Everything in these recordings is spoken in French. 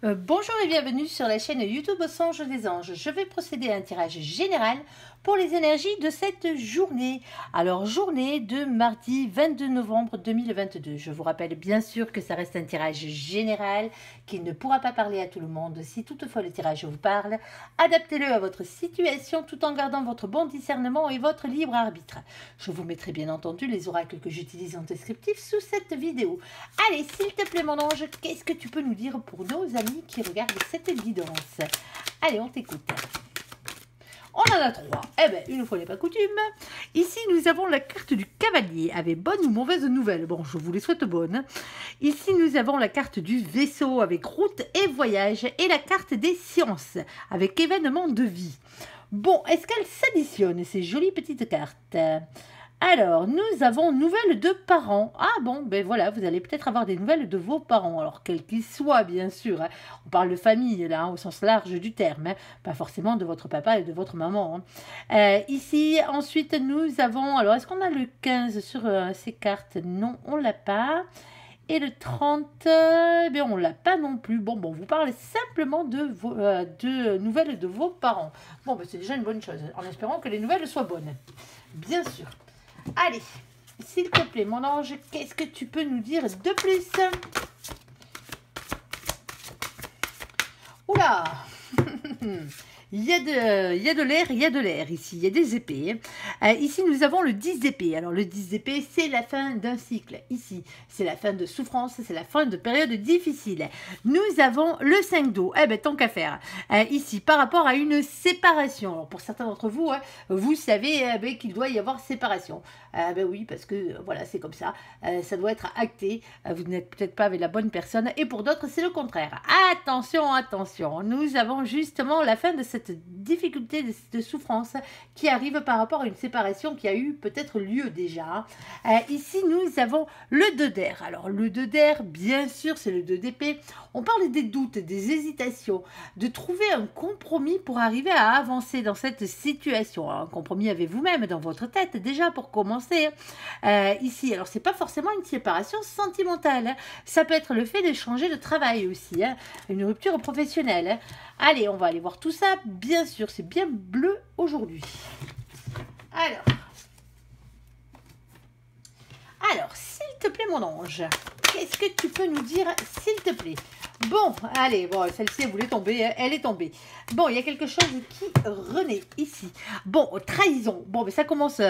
Bonjour et bienvenue sur la chaîne YouTube Au Songe des Anges. Je vais procéder à un tirage général pour les énergies de cette journée. Alors, journée de mardi 22 novembre 2022. Je vous rappelle bien sûr que ça reste un tirage général qui ne pourra pas parler à tout le monde. Si toutefois le tirage vous parle, adaptez-le à votre situation tout en gardant votre bon discernement et votre libre arbitre. Je vous mettrai bien entendu les oracles que j'utilise en descriptif sous cette vidéo. Allez, s'il te plaît mon ange, qu'est-ce que tu peux nous dire pour nos amis qui regardent cette guidance? Allez, on t'écoute. On en a trois. Eh bien, une fois n'est pas coutume. Ici, nous avons la carte du cavalier avec bonne ou mauvaise nouvelle. Bon, je vous les souhaite bonnes. Ici, nous avons la carte du vaisseau avec route et voyage et la carte des sciences avec événement de vie. Bon, est-ce qu'elles s'additionnent, ces jolies petites cartes? Alors, nous avons nouvelles de parents. Ah bon, ben voilà, vous allez peut-être avoir des nouvelles de vos parents. Alors, quels qu'ils soient, bien sûr. Hein. On parle de famille, là, au sens large du terme. Hein. Pas forcément de votre papa et de votre maman. Hein. Ici, ensuite, nous avons... Alors, est-ce qu'on a le 15 sur ces cartes? Non, on ne l'a pas. Et le 30, ben on ne l'a pas non plus. Bon, vous parlez simplement de nouvelles de vos parents. Bon, ben c'est déjà une bonne chose, en espérant que les nouvelles soient bonnes. Bien sûr. Allez, s'il te plaît, mon ange, qu'est-ce que tu peux nous dire de plus? Oula. Il y a de l'air, il y a de l'air ici, il y a des épées. Ici, nous avons le 10 d'épée. Alors, le 10 d'épée, c'est la fin d'un cycle. Ici, c'est la fin de souffrance, c'est la fin de période difficile. Nous avons le 5 d'eau. Eh bien, tant qu'à faire. Ici, par rapport à une séparation. Alors, pour certains d'entre vous, hein, vous savez qu'il doit y avoir séparation. Ben oui, parce que, voilà, c'est comme ça. Ça doit être acté. Vous n'êtes peut-être pas avec la bonne personne. Et pour d'autres, c'est le contraire. Attention, attention. Nous avons justement la fin de cette difficulté de souffrance qui arrive par rapport à une séparation qui a eu peut-être lieu déjà. Ici, nous avons le 2 d'air. Alors, le 2 d'air, bien sûr, c'est le 2 d'épée. On parle des doutes, des hésitations, de trouver un compromis pour arriver à avancer dans cette situation. Alors, un compromis avec vous-même dans votre tête, déjà, pour commencer. Ici, alors, c'est pas forcément une séparation sentimentale. Hein. Ça peut être le fait de changer de travail aussi. Hein. Une rupture professionnelle. Hein. Allez, on va aller voir tout ça. Bien sûr, c'est bien bleu aujourd'hui. Alors, s'il te plaît, mon ange, qu'est-ce que tu peux nous dire, s'il te plaît? Bon, allez, bon, celle-ci, elle voulait tomber, elle est tombée. Bon, il y a quelque chose qui renaît ici. Bon, trahison. Bon, mais ça commence,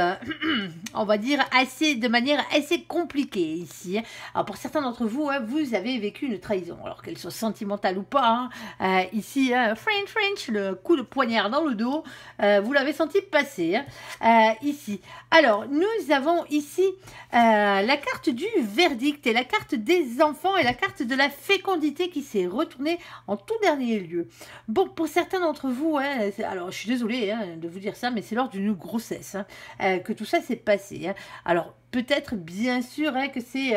on va dire, de manière assez compliquée ici. Alors, pour certains d'entre vous, hein, vous avez vécu une trahison. Alors, qu'elle soit sentimentale ou pas, hein, ici, French, le coup de poignard dans le dos, vous l'avez senti passer, hein, ici. Alors, nous avons ici la carte du verdict et la carte des enfants et la carte de la fécondité qui s'est retournée en tout dernier lieu. Bon, pour certains d'entre vous, hein, alors je suis désolée hein, de vous dire ça, mais c'est lors d'une grossesse hein, que tout ça s'est passé. Hein. Alors, peut-être, bien sûr, hein, que c'est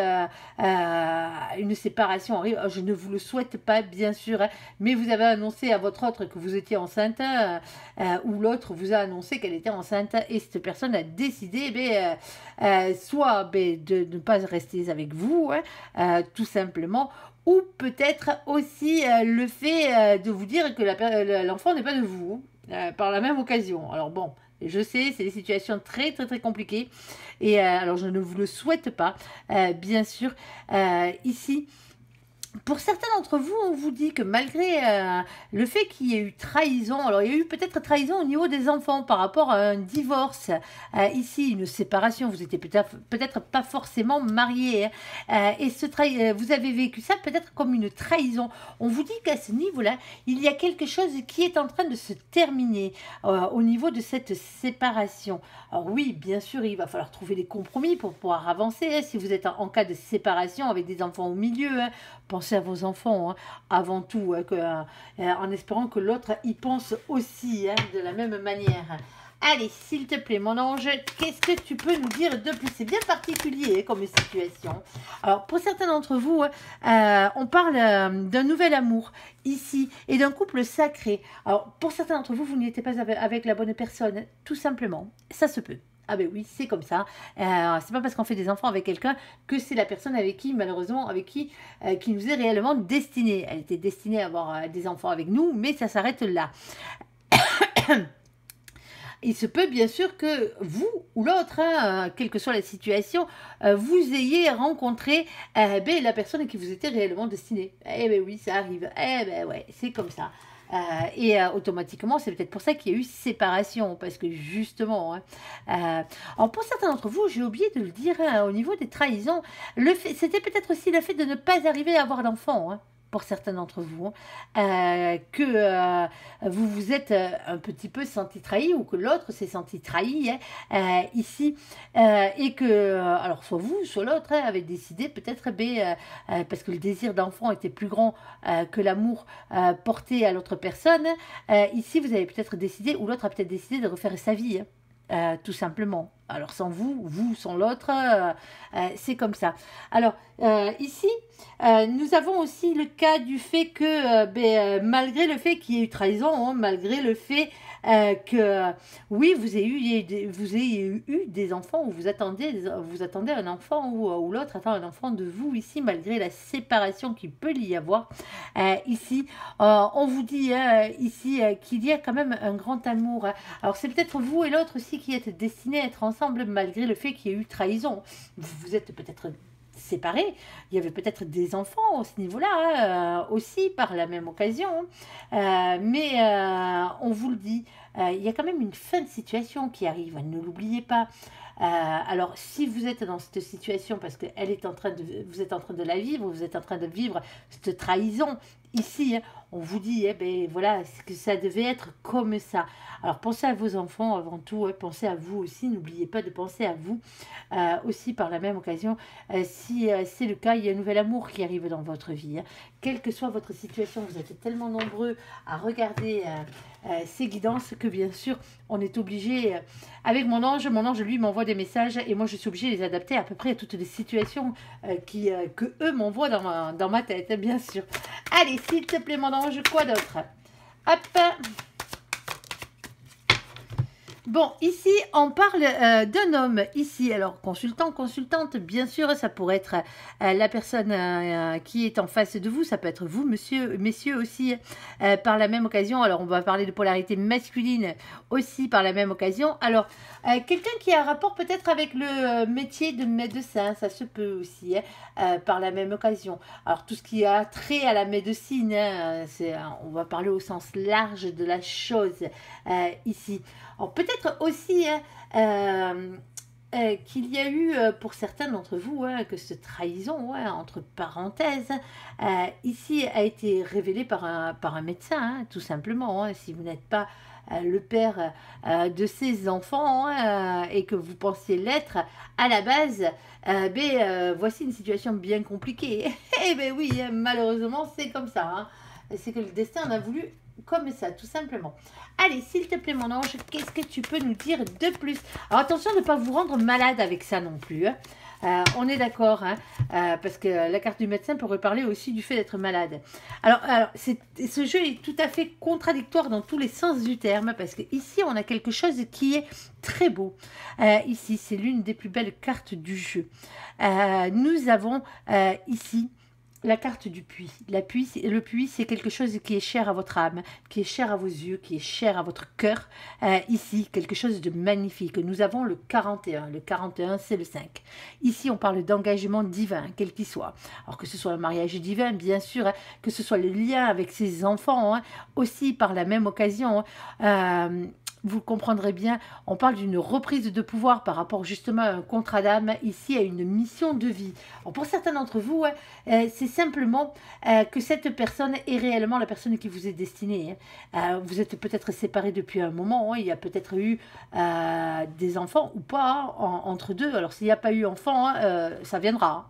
une séparation. Je ne vous le souhaite pas, bien sûr, hein, mais vous avez annoncé à votre autre que vous étiez enceinte, ou l'autre vous a annoncé qu'elle était enceinte, et cette personne a décidé soit de ne pas rester avec vous, hein, tout simplement, ou peut-être aussi le fait de vous dire que l'enfant n'est pas de vous, par la même occasion. Alors bon, je sais, c'est des situations très compliquées. Et alors, je ne vous le souhaite pas, bien sûr. Ici, pour certains d'entre vous, on vous dit que malgré le fait qu'il y ait eu trahison, alors il y a eu peut-être trahison au niveau des enfants par rapport à un divorce, ici une séparation, vous n'étiez peut-être pas forcément mariés, hein, et vous avez vécu ça peut-être comme une trahison. On vous dit qu'à ce niveau-là, il y a quelque chose qui est en train de se terminer au niveau de cette séparation. Alors oui, bien sûr, il va falloir trouver des compromis pour pouvoir avancer, hein, si vous êtes en cas de séparation avec des enfants au milieu, hein, pensez à vos enfants hein, avant tout, hein, en espérant que l'autre y pense aussi hein, de la même manière. Allez, s'il te plaît, mon ange, qu'est-ce que tu peux nous dire de plus? C'est bien particulier hein, comme situation. Alors, pour certains d'entre vous, on parle d'un nouvel amour ici et d'un couple sacré. Alors, pour certains d'entre vous, vous n'étiez pas avec la bonne personne, tout simplement. Ça se peut. Ah ben oui, c'est comme ça. C'est pas parce qu'on fait des enfants avec quelqu'un que c'est la personne avec qui, malheureusement, qui nous est réellement destinée. Elle était destinée à avoir des enfants avec nous, mais ça s'arrête là. Il se peut bien sûr que vous ou l'autre, hein, quelle que soit la situation, vous ayez rencontré ben, la personne qui vous était réellement destinée. Eh ben oui, ça arrive. Eh ben ouais, c'est comme ça. Automatiquement, c'est peut-être pour ça qu'il y a eu séparation, parce que justement, hein, alors pour certains d'entre vous, j'ai oublié de le dire, hein, au niveau des trahisons, c'était peut-être aussi le fait de ne pas arriver à avoir d'enfant, hein, pour certains d'entre vous, hein, que vous vous êtes un petit peu senti trahi, ou que l'autre s'est senti trahi, hein, ici, et que, alors soit vous, soit l'autre, hein, avait décidé peut-être, parce que le désir d'enfant était plus grand que l'amour porté à l'autre personne, ici vous avez peut-être décidé, ou l'autre a peut-être décidé de refaire sa vie, hein, tout simplement. Alors sans vous, vous sans l'autre, c'est comme ça. Alors ici, nous avons aussi le cas du fait que malgré le fait qu'il y ait eu trahison, hein, malgré le fait que oui, vous ayez eu des enfants, ou vous attendez un enfant, ou l'autre attend un enfant de vous ici, malgré la séparation qu'il peut y avoir. Ici, on vous dit ici qu'il y a quand même un grand amour, hein. Alors c'est peut-être vous et l'autre aussi qui êtes destinés à être ensemble malgré le fait qu'il y ait eu trahison. Vous êtes peut-être séparés, il y avait peut-être des enfants à ce niveau-là, hein, aussi par la même occasion, mais on vous le dit, il y a quand même une fin de situation qui arrive, ne l'oubliez pas. Alors, si vous êtes dans cette situation parce que vous êtes en train de la vivre, vous êtes en train de vivre cette trahison, ici, hein, on vous dit, eh ben voilà, que ça devait être comme ça. Alors, pensez à vos enfants avant tout, hein, pensez à vous aussi, n'oubliez pas de penser à vous aussi par la même occasion. Si c'est le cas, il y a un nouvel amour qui arrive dans votre vie, hein. Quelle que soit votre situation, vous êtes tellement nombreux à regarder ces guidances que bien sûr, on est obligé, avec mon ange lui m'envoie des messages et moi je suis obligée de les adapter à peu près à toutes les situations que eux m'envoient dans ma tête, hein, bien sûr. Allez, s'il te plaît, mon ange, quoi d'autre? Hop. Bon, ici, on parle d'un homme, ici, alors consultant, consultante, bien sûr, ça pourrait être la personne qui est en face de vous, ça peut être vous, messieurs aussi, par la même occasion. Alors, on va parler de polarité masculine aussi par la même occasion. Alors, quelqu'un qui a un rapport peut-être avec le métier de médecin, ça se peut aussi, hein, par la même occasion. Alors, tout ce qui a trait à la médecine, hein, on va parler au sens large de la chose ici. Alors peut-être aussi hein, qu'il y a eu pour certains d'entre vous hein, que cette trahison, ouais, entre parenthèses, ici a été révélée par un médecin, hein, tout simplement. Hein, si vous n'êtes pas le père de ces enfants et que vous pensiez l'être à la base, voici une situation bien compliquée. Eh bien oui, malheureusement c'est comme ça. Hein. C'est que le destin en a voulu comme ça, tout simplement. Allez, s'il te plaît, mon ange, qu'est-ce que tu peux nous dire de plus? Alors, attention de ne pas vous rendre malade avec ça non plus. Hein. On est d'accord, hein, parce que la carte du médecin pourrait parler aussi du fait d'être malade. Alors ce jeu est tout à fait contradictoire dans tous les sens du terme, parce que ici on a quelque chose qui est très beau. Ici, c'est l'une des plus belles cartes du jeu. Nous avons ici la carte du puits. Le puits, c'est quelque chose qui est cher à votre âme, qui est cher à vos yeux, qui est cher à votre cœur. Ici, quelque chose de magnifique. Nous avons le 41. Le 41, c'est le 5. Ici, on parle d'engagement divin, quel qu'il soit. Alors que ce soit un mariage divin, bien sûr, hein, que ce soit le lien avec ses enfants, hein, aussi par la même occasion. Vous comprendrez bien, on parle d'une reprise de pouvoir par rapport justement à un contrat d'âme, ici à une mission de vie. Alors pour certains d'entre vous, c'est simplement que cette personne est réellement la personne qui vous est destinée. Hein. Vous êtes peut-être séparés depuis un moment, hein, il y a peut-être eu des enfants ou pas hein, entre deux. Alors s'il n'y a pas eu enfant, hein, ça viendra. Hein.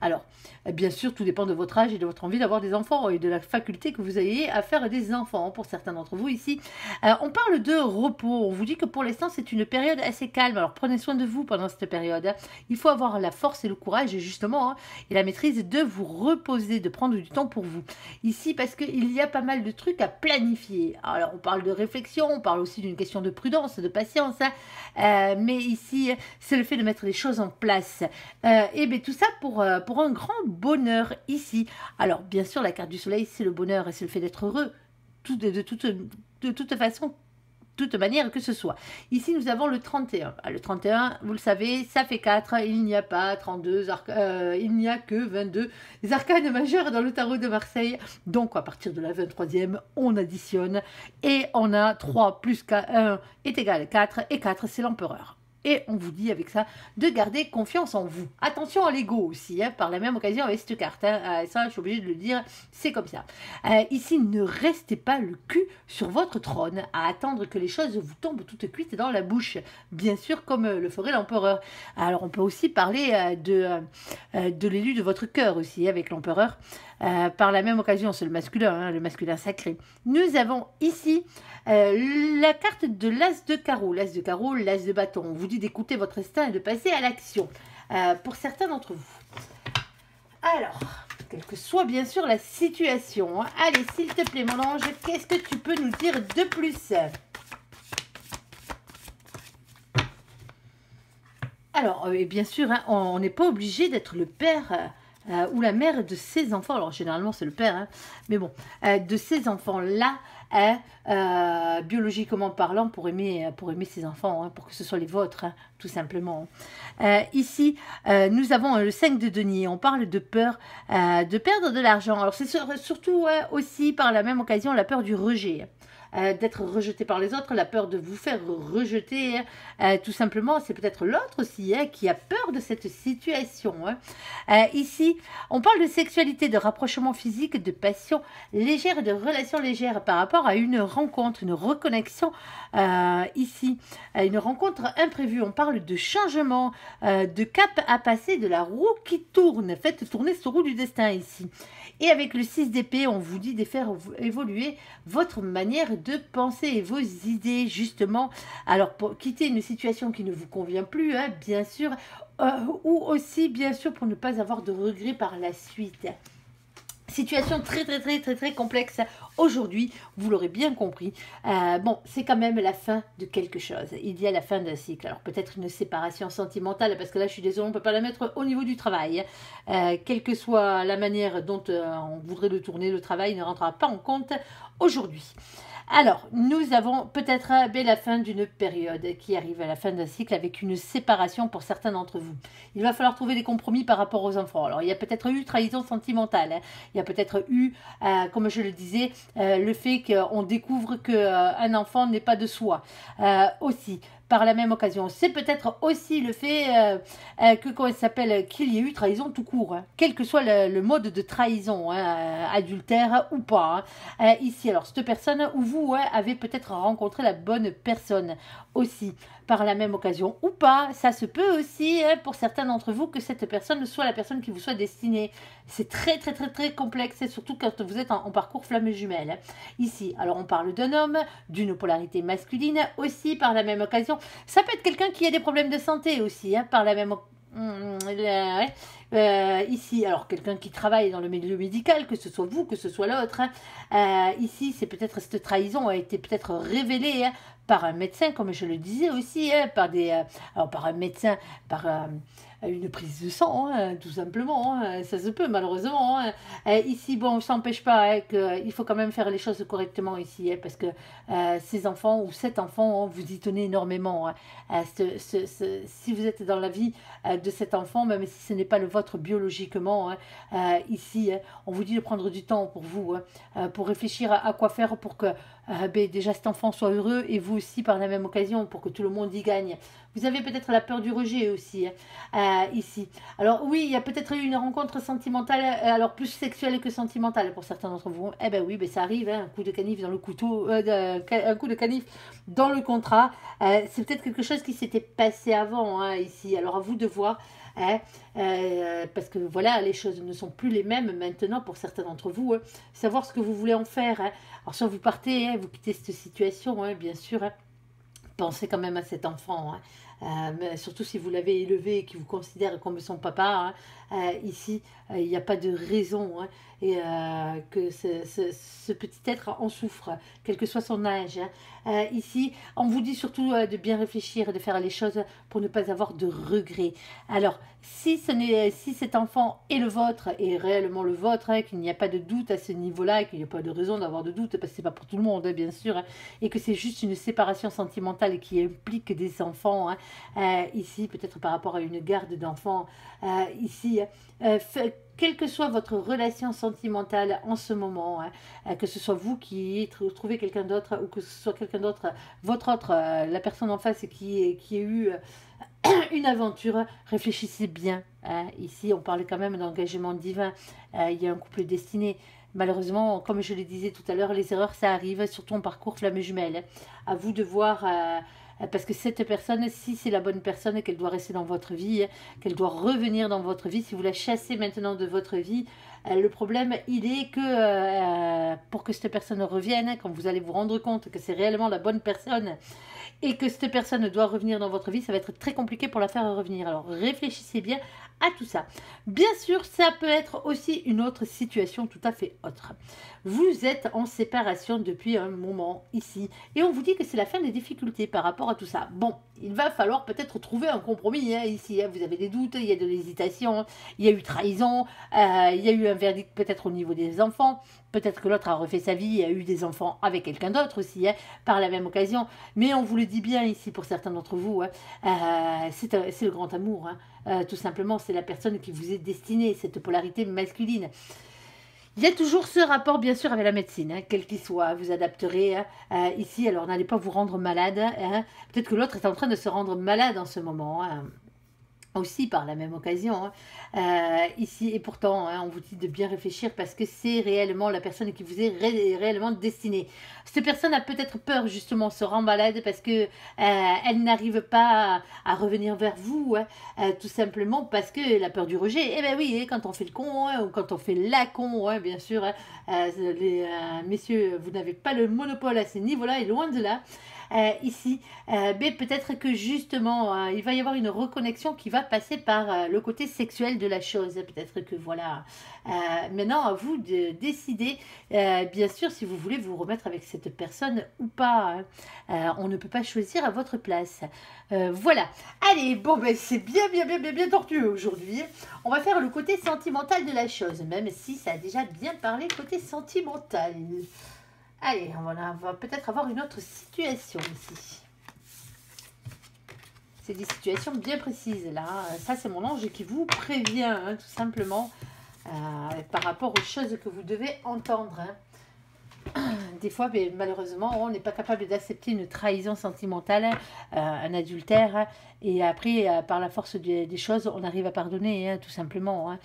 Alors, bien sûr, tout dépend de votre âge et de votre envie d'avoir des enfants et de la faculté que vous ayez à faire des enfants. Pour certains d'entre vous ici, on parle de repos. On vous dit que pour l'instant, c'est une période assez calme. Alors, prenez soin de vous pendant cette période. Il faut avoir la force et le courage, justement, et la maîtrise de vous reposer, de prendre du temps pour vous. Ici, parce qu'il y a pas mal de trucs à planifier. Alors, on parle de réflexion, on parle aussi d'une question de prudence, de patience. Mais ici, c'est le fait de mettre les choses en place. Et bien, tout ça pour un grand bonheur ici. Alors, bien sûr, la carte du soleil, c'est le bonheur et c'est le fait d'être heureux. De toute façon, toute manière que ce soit. Ici, nous avons le 31. Le 31, vous le savez, ça fait 4. Il n'y a pas 32, il n'y a que 22 arcanes majeures dans le tarot de Marseille. Donc, à partir de la 23e, on additionne et on a 3 plus 1 est égal à 4 et 4, c'est l'empereur. Et on vous dit avec ça de garder confiance en vous. Attention à l'ego aussi, par la même occasion avec cette carte. Ça, je suis obligée de le dire, c'est comme ça. Ici, ne restez pas le cul sur votre trône à attendre que les choses vous tombent toutes cuites dans la bouche. Bien sûr, comme le ferait l'empereur. Alors, on peut aussi parler de l'élu de votre cœur aussi, avec l'empereur. Par la même occasion, c'est le masculin sacré. Nous avons ici la carte de l'as de carreau. L'as de carreau, l'as de bâton. On vous dit d'écouter votre instinct et de passer à l'action. Pour certains d'entre vous. Alors, quelle que soit bien sûr la situation. Allez, s'il te plaît, mon ange, qu'est-ce que tu peux nous dire de plus? Alors, bien sûr, on n'est pas obligé d'être le père ou la mère de ses enfants. Alors, généralement, c'est le père, mais bon, de ces enfants-là, biologiquement parlant, pour aimer ses enfants, pour que ce soit les vôtres, tout simplement. Ici, nous avons le 5 de denier. On parle de peur de perdre de l'argent. Alors, c'est surtout aussi, par la même occasion, la peur du rejet. D'être rejeté par les autres, la peur de vous faire rejeter, tout simplement, c'est peut-être l'autre aussi qui a peur de cette situation. Ici, on parle de sexualité, de rapprochement physique, de passion légère, de relations légères par rapport à une rencontre, une reconnexion ici, une rencontre imprévue. On parle de changement, de cap à passer, de la roue qui tourne. Faites tourner ce roue du destin ici. Et avec le 6 d'épée, on vous dit de faire évoluer votre manière de penser et vos idées, justement. Alors, pour quitter une situation qui ne vous convient plus, bien sûr, ou aussi, bien sûr, pour ne pas avoir de regrets par la suite. Situation très complexe aujourd'hui, vous l'aurez bien compris. Bon, c'est quand même la fin de quelque chose. Il y a la fin d'un cycle. Alors peut-être une séparation sentimentale, parce que là je suis désolée, on ne peut pas la mettre au niveau du travail. Quelle que soit la manière dont on voudrait le tourner, le travail ne rentrera pas en compte aujourd'hui. Alors, nous avons peut-être la fin d'une période qui arrive à la fin d'un cycle avec une séparation pour certains d'entre vous. Il va falloir trouver des compromis par rapport aux enfants. Alors, il y a peut-être eu trahison sentimentale. Il y a peut-être eu, comme je le disais, le fait qu'on découvre qu'un enfant n'est pas de soi. Aussi, par la même occasion. C'est peut-être aussi le fait qu'il y ait eu trahison tout court, quel que soit le mode de trahison, adultère ou pas. Ici, alors, cette personne ou vous avez peut-être rencontré la bonne personne aussi, par la même occasion ou pas. Ça se peut aussi, pour certains d'entre vous, que cette personne soit la personne qui vous soit destinée. C'est très complexe, surtout quand vous êtes en parcours flamme jumelle. Ici, alors on parle d'un homme, d'une polarité masculine aussi, par la même occasion. Ça peut être quelqu'un qui a des problèmes de santé aussi, par la même ici, alors quelqu'un qui travaille dans le milieu médical, que ce soit vous, que ce soit l'autre. Ici, c'est peut-être cette trahison a été peut-être révélée par un médecin, comme je le disais aussi, par un médecin, par une prise de sang, tout simplement. Ça se peut, malheureusement. Ici, bon, ça n'empêche pas qu'il faut quand même faire les choses correctement ici, parce que ces enfants ou cet enfant, vous y tenez énormément. Si vous êtes dans la vie de cet enfant, même si ce n'est pas le vôtre biologiquement, ici, on vous dit de prendre du temps pour vous, pour réfléchir à quoi faire pour que déjà cet enfant soit heureux et vous aussi par la même occasion, pour que tout le monde y gagne. Vous avez peut-être la peur du rejet aussi, ici. Alors oui, il y a peut-être eu une rencontre sentimentale, alors plus sexuelle que sentimentale pour certains d'entre vous. Eh ben oui, ça arrive, un coup de canif dans le couteau, un coup de canif dans le contrat. C'est peut-être quelque chose qui s'était passé avant, ici. Alors à vous de voir. hein, parce que voilà, les choses ne sont plus les mêmes maintenant pour certains d'entre vous, hein. Savoir ce que vous voulez en faire, hein. Alors soit vous partez, hein, vous quittez cette situation, hein, bien sûr, hein. Pensez quand même à cet enfant, hein. Mais surtout si vous l'avez élevé et qu'il vous considère comme son papa, hein, ici, il n'y a pas de raison, hein, et que ce petit être en souffre, quel que soit son âge, hein. Ici, on vous dit surtout de bien réfléchir et de faire les choses pour ne pas avoir de regrets. Alors, si cet enfant est le vôtre, est réellement le vôtre, hein, qu'il n'y a pas de doute à ce niveau-là, qu'il n'y a pas de raison d'avoir de doute, parce que c'est pas pour tout le monde, hein, bien sûr, hein, et que c'est juste une séparation sentimentale qui implique des enfants, hein, ici, peut-être par rapport à une garde d'enfants, ici, quelle que soit votre relation sentimentale en ce moment, hein, que ce soit vous qui trouvez quelqu'un d'autre ou que ce soit quelqu'un d'autre, la personne en face qui a eu une aventure, réfléchissez bien, hein. Ici, on parle quand même d'engagement divin, il y a un couple destiné. Malheureusement, comme je le disais tout à l'heure, les erreurs, ça arrive, surtout en parcours flamme jumelle. À vous de voir, parce que cette personne, si c'est la bonne personne, qu'elle doit rester dans votre vie, qu'elle doit revenir dans votre vie, si vous la chassez maintenant de votre vie, le problème, il est que pour que cette personne revienne, quand vous allez vous rendre compte que c'est réellement la bonne personne, et que cette personne doit revenir dans votre vie, ça va être très compliqué pour la faire revenir. Alors réfléchissez bien à tout ça. Bien sûr, ça peut être aussi une autre situation tout à fait autre. Vous êtes en séparation depuis un moment ici, et on vous dit que c'est la fin des difficultés par rapport à tout ça. Bon, il va falloir peut-être trouver un compromis, hein, ici, hein. Vous avez des doutes, il y a de l'hésitation, il y a eu trahison, il y a eu un verdict peut-être au niveau des enfants, peut-être que l'autre a refait sa vie et a eu des enfants avec quelqu'un d'autre aussi, hein, par la même occasion. Mais on vous le dit bien ici pour certains d'entre vous, hein, c'est le grand amour, hein. Tout simplement, c'est la personne qui vous est destinée, cette polarité masculine. Il y a toujours ce rapport, bien sûr, avec la médecine, hein, quel qu'il soit, vous adapterez, hein, ici. Alors, n'allez pas vous rendre malade, hein. Peut-être que l'autre est en train de se rendre malade en ce moment, hein, aussi par la même occasion, hein, ici. Et pourtant, hein, on vous dit de bien réfléchir parce que c'est réellement la personne qui vous est réellement destinée. Cette personne a peut-être peur, justement, se rend malade parce que elle n'arrive pas à revenir vers vous, hein, tout simplement parce qu'elle a peur du rejet. Eh bien oui, quand on fait le con, hein, ou quand on fait la con, hein, bien sûr, hein, messieurs, vous n'avez pas le monopole à ce niveau-là, et loin de là. Ici, mais peut-être que justement, il va y avoir une reconnexion qui va passer par le côté sexuel de la chose. Peut-être que voilà. Maintenant, à vous de décider, bien sûr, si vous voulez vous remettre avec cette personne ou pas, hein. On ne peut pas choisir à votre place. Voilà. Allez, bon, ben c'est bien tortueux aujourd'hui. On va faire le côté sentimental de la chose, même si ça a déjà bien parlé côté sentimental. Allez, on va peut-être avoir une autre situation ici. C'est des situations bien précises là. Ça, c'est mon ange qui vous prévient, hein, tout simplement, par rapport aux choses que vous devez entendre, hein. Des fois, mais malheureusement, on n'est pas capable d'accepter une trahison sentimentale, un adultère, hein, et après, par la force des choses, on arrive à pardonner, hein, tout simplement, hein.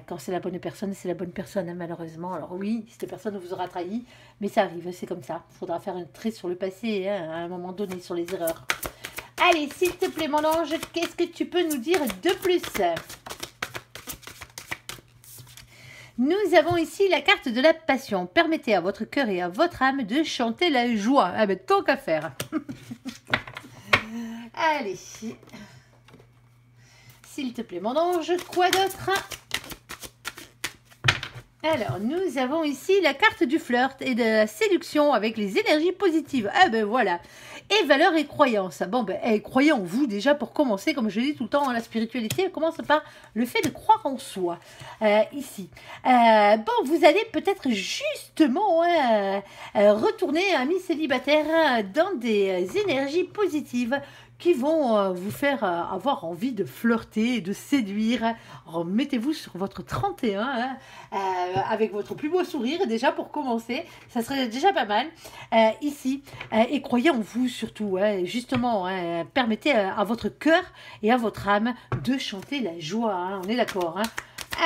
Quand c'est la bonne personne, c'est la bonne personne, hein, malheureusement. Alors oui, cette personne vous aura trahi, mais ça arrive, c'est comme ça. Il faudra faire un trait sur le passé, hein, à un moment donné, sur les erreurs. Allez, s'il te plaît, mon ange, qu'est-ce que tu peux nous dire de plus ? Nous avons ici la carte de la passion. Permettez à votre cœur et à votre âme de chanter la joie. Ah ben, tant qu'à faire. Allez. S'il te plaît, mon ange, quoi d'autre ? Alors, nous avons ici la carte du flirt et de la séduction avec les énergies positives. Ah ben voilà. Et valeurs et croyances. Bon, ben, croyez en vous déjà pour commencer. Comme je dis tout le temps, la spiritualité, elle commence par le fait de croire en soi. Ici. Bon, vous allez peut-être justement retourner, amis célibataires, dans des énergies positives qui vont vous faire avoir envie de flirter et de séduire. Mettez-vous sur votre 31, avec votre plus beau sourire, déjà pour commencer, ça serait déjà pas mal, ici, et croyez en vous surtout, justement, permettez à votre cœur et à votre âme de chanter la joie, hein, on est d'accord, hein.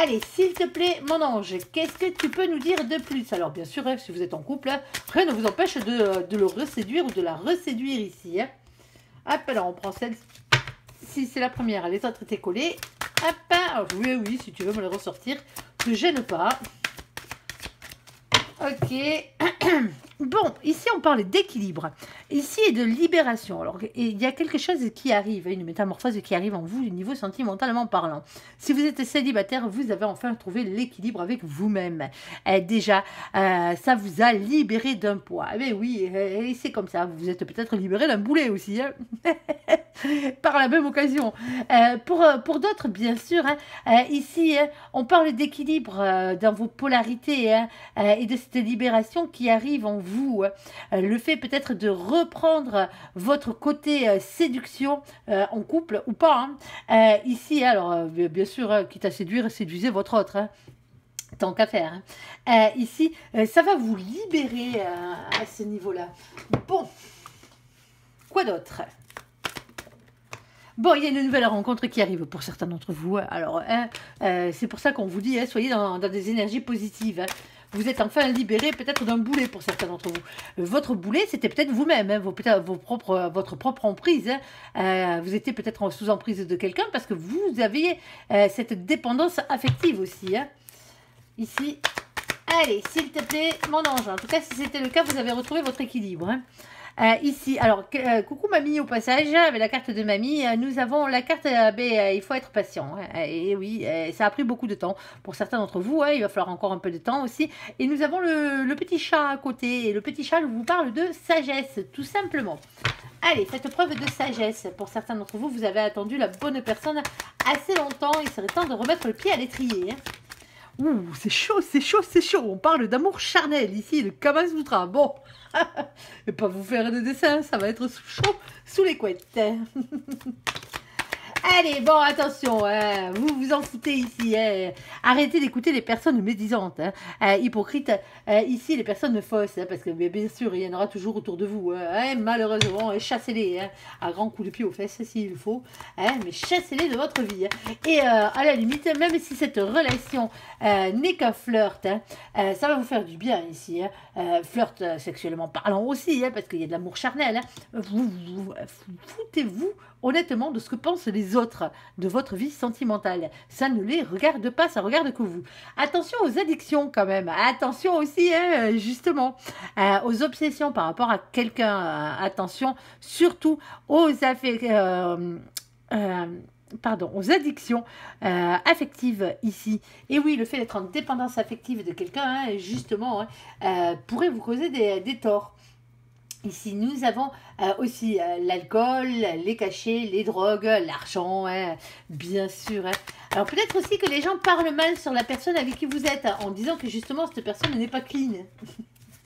Allez, s'il te plaît, mon ange, qu'est-ce que tu peux nous dire de plus? Alors, bien sûr, si vous êtes en couple, rien ne vous empêche de le reséduire ou de la reséduire ici, hein. Hop, alors on prend celle, si c'est la première, les autres étaient collées. Hop, alors, oui, oui, si tu veux me le ressortir, ne te gêne pas. Ok. Bon, ici on parle d'équilibre, ici et de libération. Alors, il y a quelque chose qui arrive, une métamorphose qui arrive en vous au niveau sentimentalement parlant. Si vous êtes célibataire, vous avez enfin trouvé l'équilibre avec vous-même. Déjà, ça vous a libéré d'un poids. Eh bien oui, c'est comme ça, vous êtes peut-être libéré d'un boulet aussi, hein. Par la même occasion. Pour d'autres, bien sûr, hein, ici, on parle d'équilibre dans vos polarités et de cette libération qui arrive en vous. Le fait peut-être de reprendre votre côté séduction en couple ou pas. Hein. Ici, alors, bien sûr, quitte à séduire, séduisez votre autre. Hein. Tant qu'à faire. Hein. Ici, ça va vous libérer à ce niveau-là. Bon. Quoi d'autre ? Bon, il y a une nouvelle rencontre qui arrive pour certains d'entre vous. Alors, c'est pour ça qu'on vous dit, soyez dans des énergies positives. Hein. Vous êtes enfin libéré peut-être d'un boulet pour certains d'entre vous. Votre boulet, c'était peut-être vous-même, hein, votre propre emprise. Hein. Vous étiez peut-être sous emprise de quelqu'un parce que vous aviez cette dépendance affective aussi. Hein. Ici, allez, s'il te plaît, mon ange. En tout cas, si c'était le cas, vous avez retrouvé votre équilibre. Hein. Ici, alors, coucou mamie au passage, avec la carte de mamie, nous avons la carte, il faut être patient, hein, et oui, ça a pris beaucoup de temps, pour certains d'entre vous, il va falloir encore un peu de temps aussi, et nous avons le petit chat à côté, et le petit chat vous parle de sagesse, tout simplement. Allez, faites preuve de sagesse, pour certains d'entre vous, vous avez attendu la bonne personne assez longtemps, il serait temps de remettre le pied à l'étrier, hein. Ouh, c'est chaud, c'est chaud, c'est chaud. On parle d'amour charnel ici, le Kama Sutra. Bon, je vais pas vous faire de dessin, ça va être chaud sous les couettes. Allez, bon, attention, vous vous en foutez ici. Arrêtez d'écouter les personnes médisantes, hypocrites. Ici, les personnes fausses, parce que bien sûr, il y en aura toujours autour de vous. Malheureusement, chassez-les à grands coups de pied aux fesses s'il faut. Mais chassez-les de votre vie. Et à la limite, même si cette relation n'est qu'un flirt, ça va vous faire du bien ici. Flirt sexuellement parlant aussi, parce qu'il y a de l'amour charnel. Foutez-vous honnêtement de ce que pensent les autres de votre vie sentimentale. Ça ne les regarde pas, ça regarde que vous. Attention aux addictions quand même. Attention aussi, justement, aux obsessions par rapport à quelqu'un. Attention surtout aux aux addictions affectives ici. Et oui, le fait d'être en dépendance affective de quelqu'un, justement, pourrait vous causer des torts. Ici, nous avons aussi l'alcool, les cachets, les drogues, l'argent, bien sûr. Hein. Alors peut-être aussi que les gens parlent mal sur la personne avec qui vous êtes, en disant que justement cette personne n'est pas clean.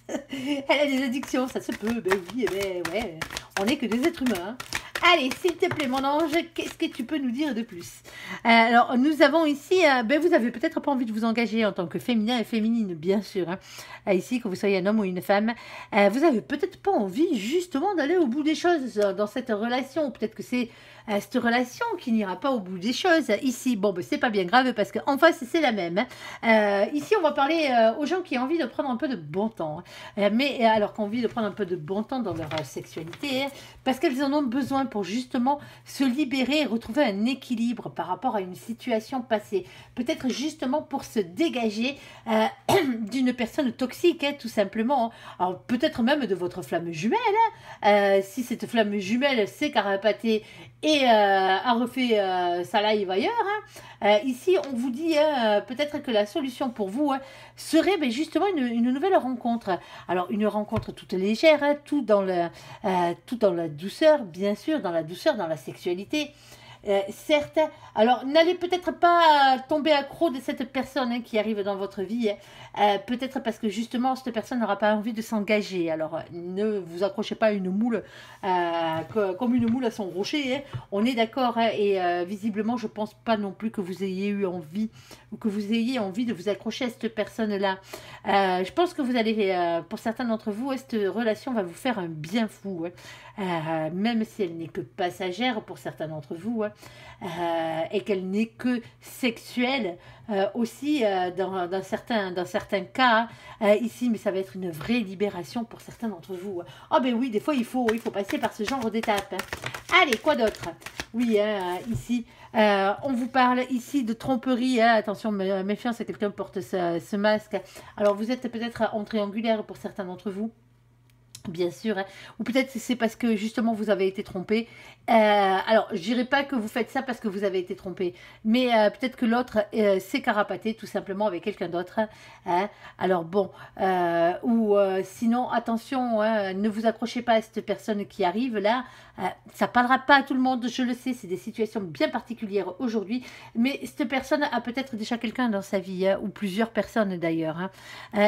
Elle a des addictions, ça se peut, ben oui, ouais, on n'est que des êtres humains. Hein. Allez, s'il te plaît, mon ange, qu'est-ce que tu peux nous dire de plus? Alors, nous avons ici, vous avez peut-être pas envie de vous engager en tant que féminin et féminine, bien sûr. Hein. Ici, que vous soyez un homme ou une femme, vous avez peut-être pas envie, justement, d'aller au bout des choses dans cette relation. Peut-être que c'est cette relation qui n'ira pas au bout des choses. Ici, bon, c'est pas bien grave parce qu'en face, c'est la même. Ici, on va parler aux gens qui ont envie de prendre un peu de bon temps. Mais alors qu'on a envie de prendre un peu de bon temps dans leur sexualité, parce qu'elles en ont besoin pour justement se libérer et retrouver un équilibre par rapport à une situation passée. Peut-être justement pour se dégager d'une personne toxique, tout simplement. Alors peut-être même de votre flamme jumelle. Si cette flamme jumelle s'est carapatée et a refait sa live ailleurs. Ici, on vous dit peut-être que la solution pour vous serait justement une nouvelle rencontre. Alors, une rencontre toute légère, tout dans la douceur, bien sûr, dans la douceur, dans la sexualité. Certes, alors n'allez peut-être pas tomber accro de cette personne qui arrive dans votre vie, peut-être parce que justement cette personne n'aura pas envie de s'engager. Alors ne vous accrochez pas à une moule comme une moule à son rocher, on est d'accord, et visiblement je pense pas non plus que vous ayez eu envie ou que vous ayez envie de vous accrocher à cette personne-là. Je pense que vous allez, pour certains d'entre vous, cette relation va vous faire un bien fou, même si elle n'est que passagère pour certains d'entre vous. et qu'elle n'est que sexuelle aussi dans certains cas ici, mais ça va être une vraie libération pour certains d'entre vous. Ah ben oui, des fois il faut passer par ce genre d'étape. Allez, quoi d'autre? Oui, ici, on vous parle ici de tromperie. Attention, méfiance, quelqu'un porte ce masque. Alors, vous êtes peut-être en triangulaire pour certains d'entre vous. Bien sûr, ou peut-être c'est parce que justement vous avez été trompé. Alors, je dirais pas que vous faites ça parce que vous avez été trompé, mais peut-être que l'autre s'est carapaté tout simplement avec quelqu'un d'autre. Alors bon, sinon, attention, ne vous accrochez pas à cette personne qui arrive là. Ça parlera pas à tout le monde, je le sais, c'est des situations bien particulières aujourd'hui, mais cette personne a peut-être déjà quelqu'un dans sa vie, ou plusieurs personnes d'ailleurs.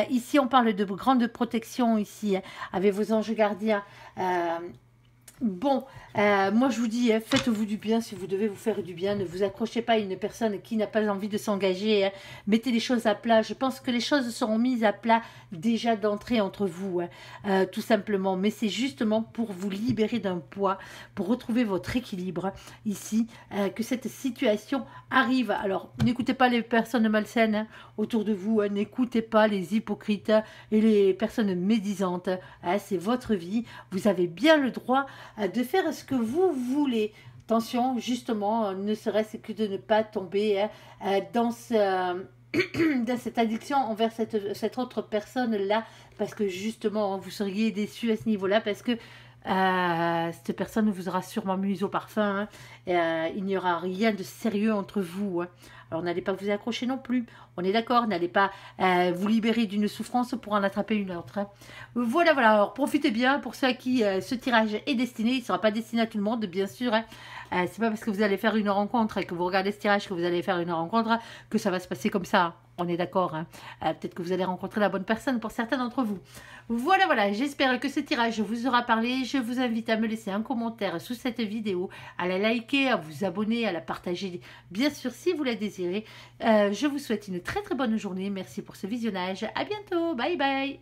Ici, on parle de grande protection ici, avec vos anges gardiens. Bon, moi je vous dis, faites-vous du bien si vous devez vous faire du bien. Ne vous accrochez pas à une personne qui n'a pas envie de s'engager. Mettez les choses à plat. Je pense que les choses seront mises à plat déjà d'entrée entre vous, tout simplement. Mais c'est justement pour vous libérer d'un poids, pour retrouver votre équilibre ici, que cette situation arrive. Alors, n'écoutez pas les personnes malsaines autour de vous. N'écoutez pas les hypocrites et les personnes médisantes. C'est votre vie. Vous avez bien le droit de faire ce que vous voulez. Attention, justement, ne serait-ce que de ne pas tomber dans dans cette addiction envers cette autre personne-là, parce que justement, vous seriez déçu à ce niveau-là, parce que cette personne vous aura sûrement mis au parfum. Il n'y aura rien de sérieux entre vous. Alors, n'allez pas vous accrocher non plus. On est d'accord, n'allez pas vous libérer d'une souffrance pour en attraper une autre. Voilà, voilà. Alors, profitez bien pour ceux à qui ce tirage est destiné. Il ne sera pas destiné à tout le monde, bien sûr. C'est pas parce que vous allez faire une rencontre et que vous regardez ce tirage que vous allez faire une rencontre que ça va se passer comme ça. On est d'accord. Peut-être que vous allez rencontrer la bonne personne pour certains d'entre vous. Voilà, voilà. J'espère que ce tirage vous aura parlé. Je vous invite à me laisser un commentaire sous cette vidéo, à la liker, à vous abonner, à la partager, bien sûr, si vous la désirez. Je vous souhaite une très très bonne journée. Merci pour ce visionnage. À bientôt. Bye bye.